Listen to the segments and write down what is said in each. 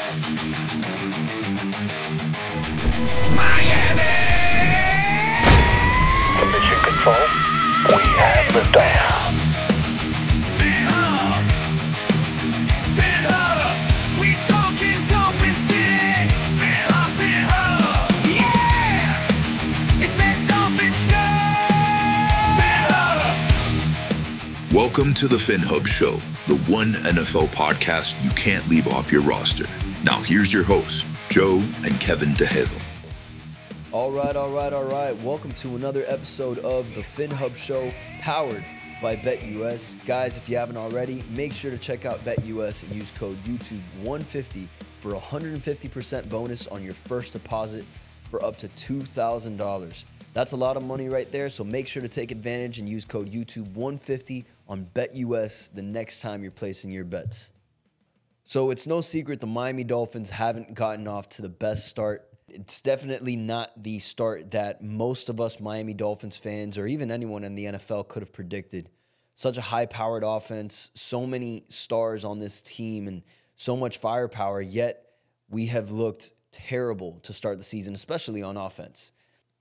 Miami! To mission control, we have liftoff. Phinhub! Phinhub! We talking Dolphin City! Phinhub, Phinhub! Yeah! It's that Dolphin Show! Phinhub! Welcome to the Phinhub Show, the one NFL podcast you can't leave off your roster. Now here's your hosts, Joe and Kevin DeHaven. All right. Welcome to another episode of the Phinhub Show, powered by BetUS. Guys, if you haven't already, make sure to check out BetUS and use code YouTube150 for a 150% bonus on your first deposit for up to $2,000. That's a lot of money right there, so make sure to take advantage and use code YouTube150 on BetUS the next time you're placing your bets. So it's no secret the Miami Dolphins haven't gotten off to the best start. It's definitely not the start that most of us Miami Dolphins fans or even anyone in the NFL could have predicted. Such a high-powered offense, so many stars on this team, and so much firepower, yet we have looked terrible to start the season, especially on offense.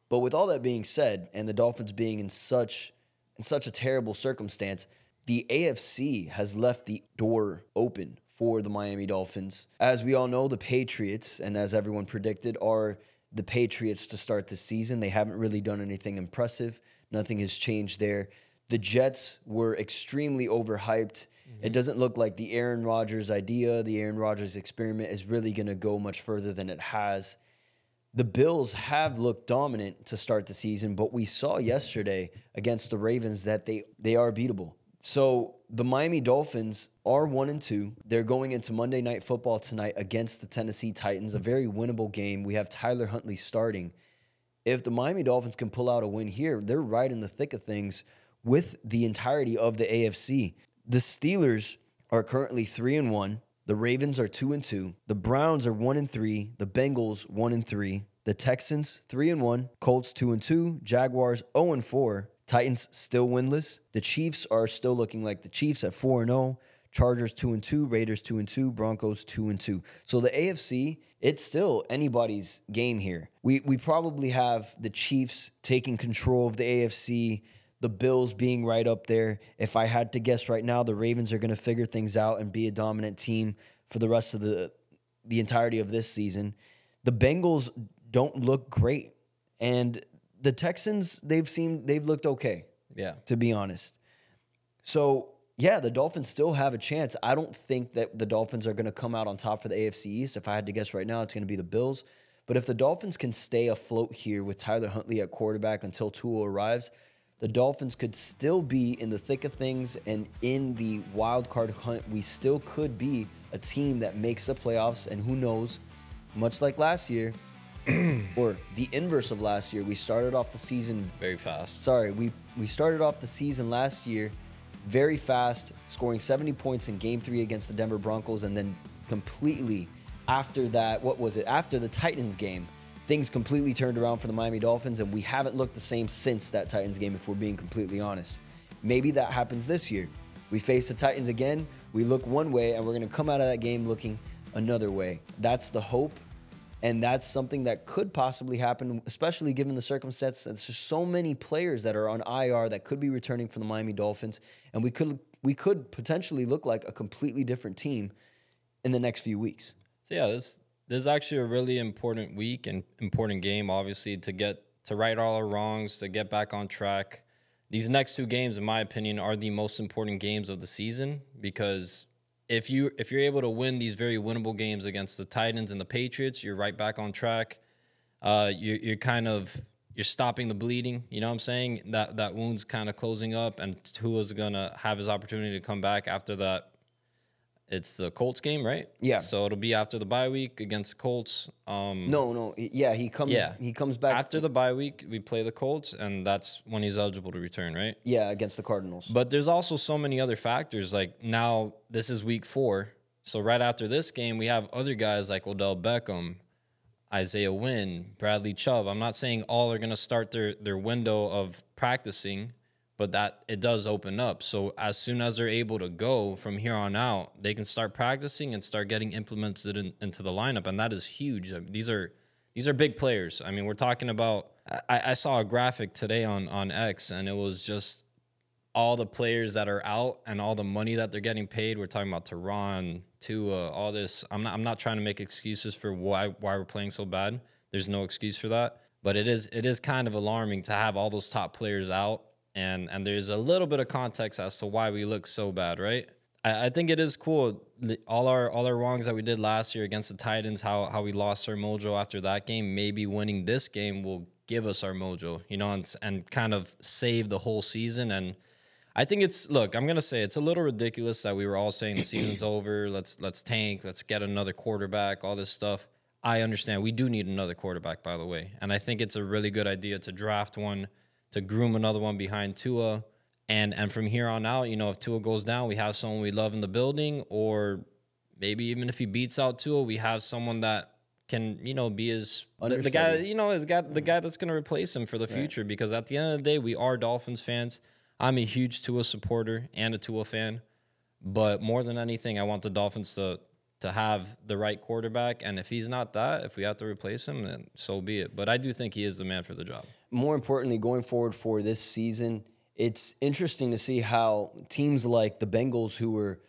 But with all that being said, and the Dolphins being in such a terrible circumstance, the AFC has left the door open for the Miami Dolphins. As we all know, the Patriots, and as everyone predicted, are the Patriots to start the season. They haven't really done anything impressive. Nothing has changed there. The Jets were extremely overhyped. It doesn't look like the Aaron Rodgers idea, the Aaron Rodgers experiment is really going to go much further than it has. The Bills have looked dominant to start the season, but we saw yesterday against the Ravens that they are beatable. So the Miami Dolphins are 1-2. They're going into Monday Night Football tonight against the Tennessee Titans, a very winnable game. We have Tyler Huntley starting. If the Miami Dolphins can pull out a win here, they're right in the thick of things with the entirety of the AFC. The Steelers are currently 3-1. The Ravens are 2-2. The Browns are 1-3. The Bengals 1-3. The Texans 3-1. Colts 2-2. Jaguars 0-4. Titans still winless. The Chiefs are still looking like the Chiefs at 4-0. Chargers 2-2. Raiders 2-2. Broncos 2-2. So the AFC, it's still anybody's game here. We probably have the Chiefs taking control of the AFC, the Bills being right up there. If I had to guess right now, the Ravens are going to figure things out and be a dominant team for the rest of the entirety of this season. The Bengals don't look great, and the Texans, they've looked okay. Yeah. To be honest. So, yeah, the Dolphins still have a chance. I don't think that the Dolphins are going to come out on top for the AFC East. If I had to guess right now, it's going to be the Bills. But if the Dolphins can stay afloat here with Tyler Huntley at quarterback until Tua arrives, the Dolphins could still be in the thick of things and in the wild card hunt. We still could be a team that makes the playoffs, and who knows, much like last year, or the inverse of last year, we started off the season very fast. We started off the season last year very fast, scoring 70 points in Game 3 against the Denver Broncos, and then completely after that, after the Titans game, things completely turned around for the Miami Dolphins, and we haven't looked the same since that Titans game, if we're being completely honest. Maybe that happens this year. We face the Titans again, we look one way, and we're going to come out of that game looking another way. That's the hope. And that's something that could possibly happen, especially given the circumstance. There's just so many players that are on IR that could be returning from the Miami Dolphins, and we could potentially look like a completely different team in the next few weeks. So yeah, this is actually a really important week and important game, obviously, to right all our wrongs, to get back on track. These next two games, in my opinion, are the most important games of the season, because if you're able to win these very winnable games against the Titans and the Patriots, you're right back on track. You're stopping the bleeding. You know what I'm saying? That wound's kind of closing up, and Tua's gonna have his opportunity to come back after that. It's the Colts game, right? Yeah. So it'll be after the bye week against the Colts. No. Yeah, he comes back after the bye week. We play the Colts, and that's when he's eligible to return, right? Yeah, against the Cardinals. But there's also so many other factors. Like now, this is week 4, so right after this game, we have other guys like Odell Beckham, Isaiah Wynn, Bradley Chubb. I'm not saying all are going to start their window of practicing but that it does open up. So as soon as they're able to go from here on out, they can start practicing and start getting implemented into the lineup, and that is huge. I mean, these are big players. I mean, we're talking about. I saw a graphic today on X, and it was just all the players that are out and all the money that they're getting paid. We're talking about Tehran, Tua, all this. I'm not trying to make excuses for why we're playing so bad. There's no excuse for that. But it is kind of alarming to have all those top players out, and there's a little bit of context as to why we look so bad, right? I think it is cool. All our wrongs that we did last year against the Titans, how we lost our mojo after that game. Maybe winning this game will give us our mojo, and kind of save the whole season. And I think I'm going to say it's a little ridiculous that we were all saying the season's over. Let's tank. Let's get another quarterback, all this stuff. I understand. We do need another quarterback, by the way. And I think it's a really good idea to draft one, to groom another one behind Tua. And from here on out, if Tua goes down, we have someone we love in the building, or maybe even if he beats out Tua, we have someone that can, be the guy, the guy that's going to replace him for the future. Because at the end of the day, we are Dolphins fans. I'm a huge Tua supporter and a Tua fan. But more than anything, I want the Dolphins to have the right quarterback. And if he's not that, if we have to replace him, then so be it. But I do think he is the man for the job. More importantly, going forward for this season, it's interesting to see how teams like the Bengals, who were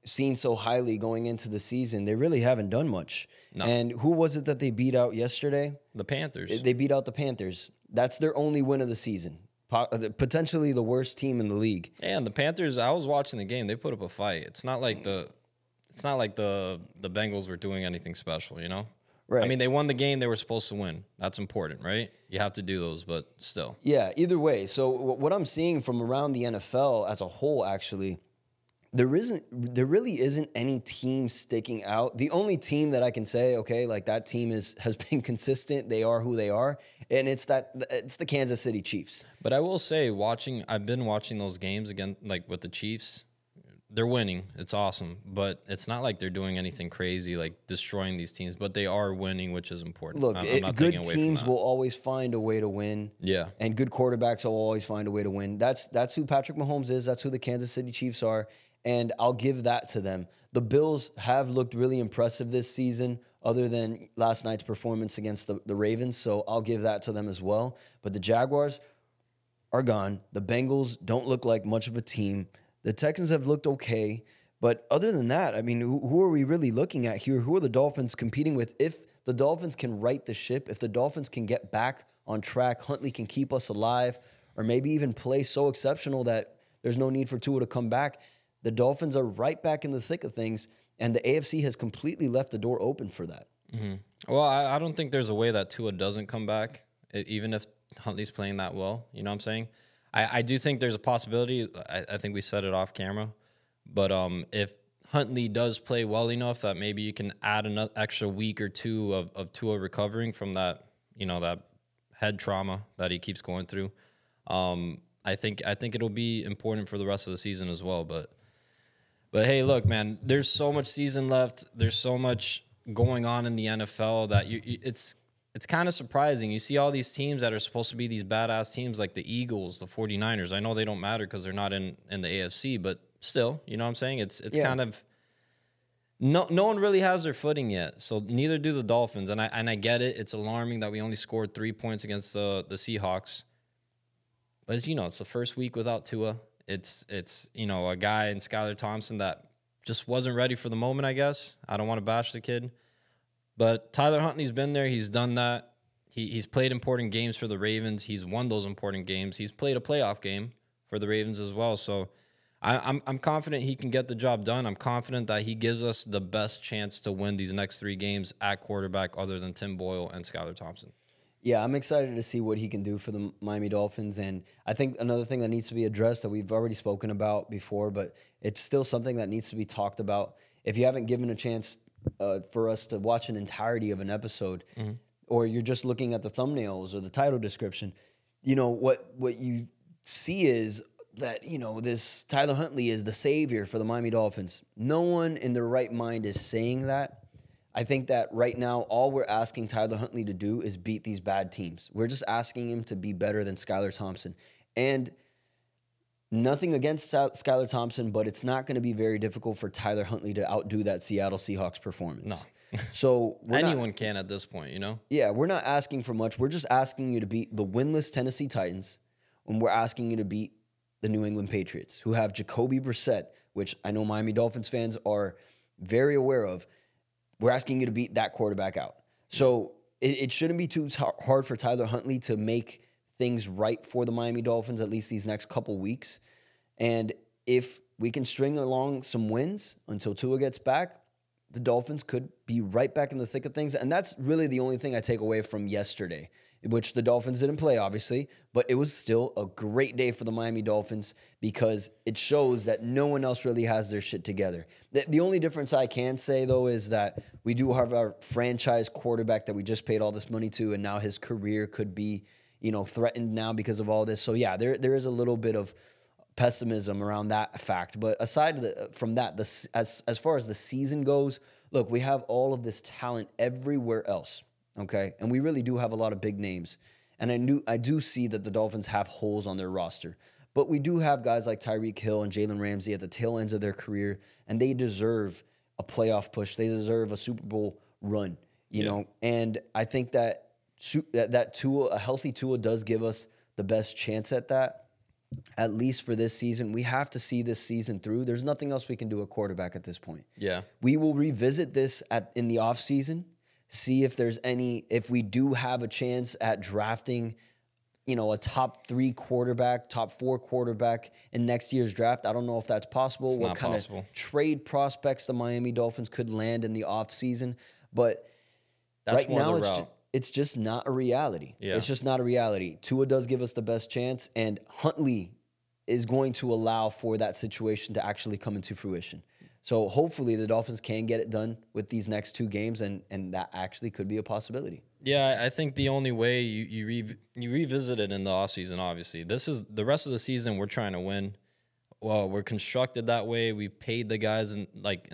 seen so highly going into the season, they really haven't done much. No. And who was it that they beat out yesterday? The Panthers. They beat out the Panthers. That's their only win of the season. Potentially the worst team in the league. Yeah, and the Panthers, I was watching the game. They put up a fight. It's not like the Bengals were doing anything special, Right. I mean, they won the game they were supposed to win. That's important, right? You have to do those, but still. Yeah, either way. So what I'm seeing from around the NFL as a whole, actually, there really isn't any team sticking out. The only team that I can say, okay, like that team has been consistent. They are who they are, and it's the Kansas City Chiefs. But I will say, I've been watching those games again, like with the Chiefs. They're winning. It's awesome. But it's not like they're doing anything crazy, like destroying these teams. But they are winning, which is important. Look, good teams will always find a way to win. Yeah. And good quarterbacks will always find a way to win. That's who Patrick Mahomes is. That's who the Kansas City Chiefs are. And I'll give that to them. The Bills have looked really impressive this season, other than last night's performance against the Ravens. So I'll give that to them as well. But the Jaguars are gone. The Bengals don't look like much of a team. The Texans have looked okay, but other than that, I mean, who are we really looking at here? Who are the Dolphins competing with? If the Dolphins can right the ship, if the Dolphins can get back on track, Huntley can keep us alive, or maybe even play so exceptional that there's no need for Tua to come back, the Dolphins are right back in the thick of things, and the AFC has completely left the door open for that. Mm-hmm. Well, I don't think there's a way that Tua doesn't come back, even if Huntley's playing that well. You know what I'm saying? I do think there's a possibility. I think we said it off camera. But if Huntley does play well enough that maybe you can add an extra week or two of Tua recovering from that, that head trauma that he keeps going through, I think it'll be important for the rest of the season as well. But hey, look, man, there's so much season left. There's so much going on in the NFL that it's kind of surprising. You see all these teams that are supposed to be these badass teams like the Eagles, the 49ers. I know they don't matter because they're not in the AFC, but still, you know what I'm saying? It's kind of no one really has their footing yet. So neither do the Dolphins. And I get it. It's alarming that we only scored 3 points against the Seahawks. But it's the first week without Tua. It's a guy in Skylar Thompson that just wasn't ready for the moment, I guess. I don't want to bash the kid. But Tyler Huntley's been there. He's done that. He's played important games for the Ravens. He's won those important games. He's played a playoff game for the Ravens as well. So I'm confident he can get the job done. I'm confident that he gives us the best chance to win these next 3 games at quarterback other than Tim Boyle and Skylar Thompson. Yeah, I'm excited to see what he can do for the Miami Dolphins. And I think another thing that needs to be addressed that we've already spoken about before, but it's still something that needs to be talked about. If you haven't given a chance for us to watch an entirety of an episode, or you're just looking at the thumbnails or the title description, what you see is that, this Tyler Huntley is the savior for the Miami Dolphins. No one in their right mind is saying that. I think that right now, all we're asking Tyler Huntley to do is beat these bad teams. We're just asking him to be better than Skylar Thompson. And nothing against Skylar Thompson, but it's not going to be very difficult for Tyler Huntley to outdo that Seattle Seahawks performance. No. So Anyone can at this point, you know? Yeah, we're not asking for much. We're just asking you to beat the winless Tennessee Titans, and we're asking you to beat the New England Patriots, who have Jacoby Brissett, which I know Miami Dolphins fans are very aware of. We're asking you to beat that quarterback out. So it shouldn't be too hard for Tyler Huntley to make things right for the Miami Dolphins, at least these next couple weeks. And if we can string along some wins until Tua gets back, the Dolphins could be right back in the thick of things. And that's really the only thing I take away from yesterday, which the Dolphins didn't play, obviously, but it was still a great day for the Miami Dolphins because it shows that no one else really has their shit together. The only difference I can say, though, is that we do have our franchise quarterback that we just paid all this money to, and now his career could be, threatened now because of all this. So, yeah, there is a little bit of pessimism around that fact. But aside from that, as far as the season goes, look, we have all of this talent everywhere else, okay? And we really do have a lot of big names. And I do see that the Dolphins have holes on their roster. But we do have guys like Tyreek Hill and Jalen Ramsey at the tail ends of their career, and they deserve a playoff push. They deserve a Super Bowl run, you know? And I think that Tua, a healthy Tua, does give us the best chance at that, at least for this season. We have to see this season through. There's nothing else we can do at quarterback at this point. Yeah. We will revisit this in the offseason, see if if we do have a chance at drafting, a top 3 quarterback, top 4 quarterback in next year's draft. I don't know if that's possible. It's what not kind possible. Of trade prospects the Miami Dolphins could land in the offseason. But that's right more now, the route. It's just not a reality. Yeah. It's just not a reality. Tua does give us the best chance, and Huntley is going to allow for that situation to actually come into fruition. So hopefully the Dolphins can get it done with these next 2 games, and that actually could be a possibility. Yeah, I think the only way you revisit it in the offseason, obviously. This is the rest of the season we're trying to win. Well, we're constructed that way. We've paid the guys in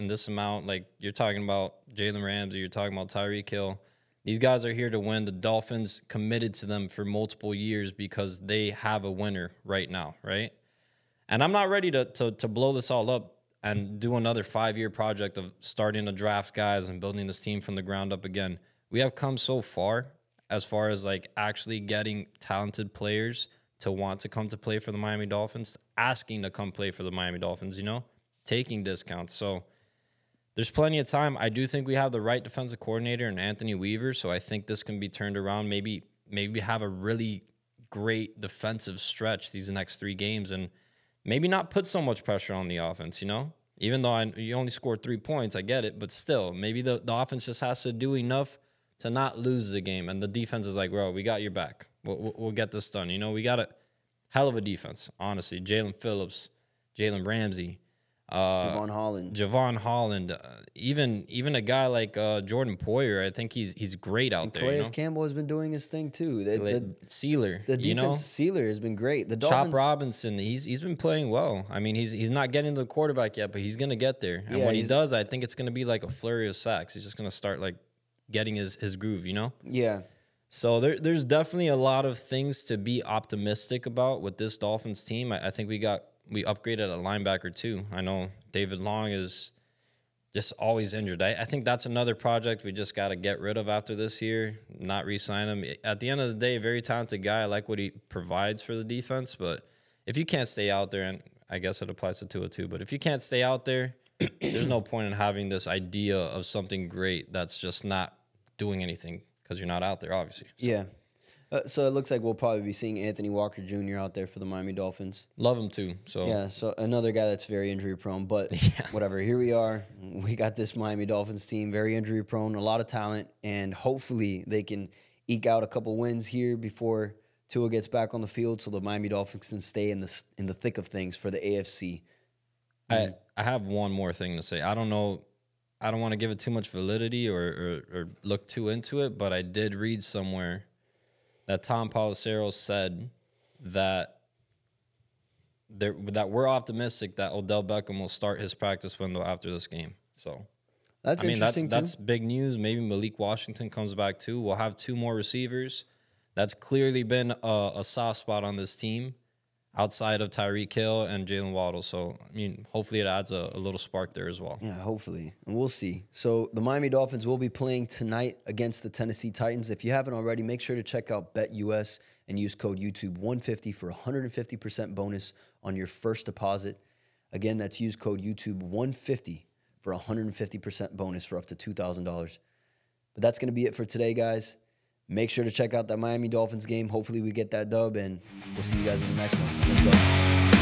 this amount. Like you're talking about Jalen Ramsey, you're talking about Tyreek Hill. These guys are here to win. The Dolphins committed to them for multiple years because they have a winner right now, right? And I'm not ready to blow this all up and do another 5-year project of starting to draft guys and building this team from the ground up again. We have come so far as actually getting talented players to want to come to play for the Miami Dolphins, asking to come play for the Miami Dolphins, taking discounts. So there's plenty of time. I do think we have the right defensive coordinator in Anthony Weaver, so I think this can be turned around. Maybe have a really great defensive stretch these next 3 games and maybe not put so much pressure on the offense, Even though you only scored 3 points, I get it, but still, maybe the offense just has to do enough to not lose the game, and the defense is like, bro, we got your back. We'll get this done. We got a hell of a defense, honestly. Jalen Phillips, Jalen Ramsey, Javon Holland, even a guy like Jordan Poyer. I think he's great out there. Calais Campbell has been doing his thing too. Sealer, the defense Sealer has been great. The Dolphins, Chop Robinson, he's been playing well. I mean, he's not getting to the quarterback yet, but he's gonna get there. And when he does, I think it's gonna be like a flurry of sacks. He's just gonna start getting his groove. Yeah. So there's definitely a lot of things to be optimistic about with this Dolphins team. I think we upgraded a linebacker too. I know David Long is just always injured. I think that's another project we just got to get rid of after this year, not re-sign him. At the end of the day, very talented guy. I like what he provides for the defense, but if you can't stay out there, and I guess it applies to Tua too, but if you can't stay out there, there's no point in having this idea of something great that's just not doing anything because you're not out there, obviously. So. Yeah. So it looks like we'll probably be seeing Anthony Walker Jr. out there for the Miami Dolphins. Love him too. So yeah, so another guy that's very injury prone, but whatever. Here we are. We got this Miami Dolphins team, very injury prone, a lot of talent, and hopefully they can eke out a couple wins here before Tua gets back on the field, so the Miami Dolphins can stay in the thick of things for the AFC. I have one more thing to say. I don't know. I don't want to give it too much validity or look too into it, but I did read somewhere that Tom Pelissero said that we're optimistic that Odell Beckham will start his practice window after this game. So that's interesting. That's big news. Maybe Malik Washington comes back too. We'll have 2 more receivers. That's clearly been a soft spot on this team. outside of Tyreek Hill and Jalen Waddle. So, I mean, hopefully it adds a little spark there as well. Yeah, hopefully. And we'll see. So the Miami Dolphins will be playing tonight against the Tennessee Titans. If you haven't already, make sure to check out BetUS and use code YouTube150 for 150% bonus on your first deposit. Again, that's use code YouTube150 for 150% bonus for up to $2,000. But that's going to be it for today, guys. Make sure to check out that Miami Dolphins game. Hopefully we get that dub, and we'll see you guys in the next one. What's up?